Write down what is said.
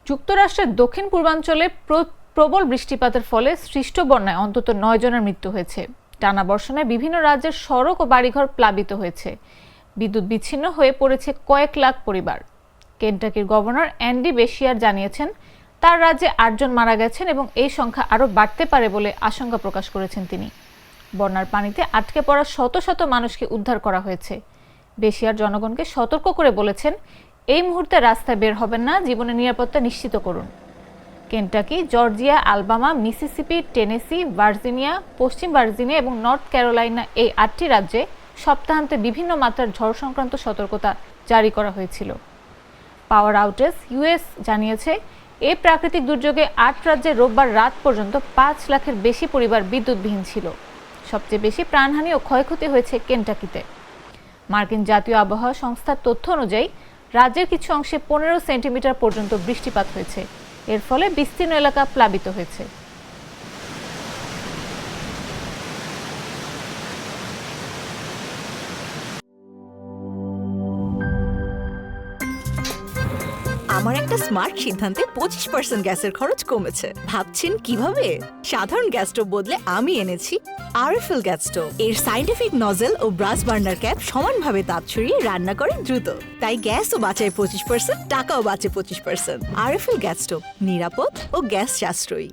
যুক্তরাষ্ট্রের দক্ষিণ পূর্বাঞ্চলে প্রবল বৃষ্টিপাতের ফলে সৃষ্ট বন্যায় অন্তত 9 জনের মৃত্যু হয়েছে। টানা বর্ষণে বিভিন্ন রাজ্যের সড়ক ও বাড়িঘর প্লাবিত হয়েছে। বিদ্যুৎ বিচ্ছিন্ন হয়ে পড়েছে কয়েক লাখ পরিবার। কেন্টাকির গভর্নর অ্যান্ডি বেশিয়ার জানিয়েছেন, তার রাজ্যে 8 জন মারা গেছেন এবং এই সংখ্যা আরও বাড়তে পারে বলে আশঙ্কা প্রকাশ করেছেন তিনি। বন্যার পানিতে আটকে পড়া শত শত মানুষকে উদ্ধার করা হয়েছে। বেশিয়ার জনগণকে সতর্ক করে বলেছেন, এই মুহূর্তে রাস্তায় বের হবেন না, জীবনের নিরাপত্তা নিশ্চিত করুন। Kentucky, Georgia, Alabama, Mississippi, Tennessee, Virginia, পশ্চিম ভার্জিনিয়া এবং নর্থ ক্যারোলাইনা এই 8টি রাজ্যে সপ্তাহান্তে বিভিন্ন মাত্রার ঝড় সংক্রান্ত সতর্কতা জারি করা হয়েছিল। পাওয়ার আউটেজ ইউএস জানিয়েছে, এই প্রাকৃতিক দুর্যোগে 8 রাজ্যে রোববার রাত পর্যন্ত 5 লাখের বেশি পরিবার বিদ্যুৎবিহীন ছিল। সবচেয়ে বেশি প্রাণহানি ও ক্ষয়ক্ষতি হয়েছে কেন্টাকিতে। মার্কিন জাতীয় আবহাওয়া সংস্থার তথ্য অনুযায়ী রাজ্যের কিছু অংশে 15 সেন্টিমিটার পর্যন্ত বৃষ্টিপাত হয়েছে। এর ফলে বিস্তীর্ণ এলাকা প্লাবিত হয়েছে। আমার একটা স্মার্ট সিদ্ধান্তে 25% গ্যাসের খরচ কমেছে। ভাবছেন কিভাবে? সাধারণ গ্যাস স্টোভ বদলে আমি এনেছি আরএফএল গ্যাস স্টোভ। এর সাইন্টিফিক নজল ও ব্রাস বার্নার ক্যাপ সমানভাবে তাপ ছড়িয়ে রান্না করে দ্রুত। তাই গ্যাসও বাঁচায় 25%, টাকাও বাঁচে 25%। আরএফএল গ্যাস স্টোভ নিরাপদ ও গ্যাস সাশ্রয়ী।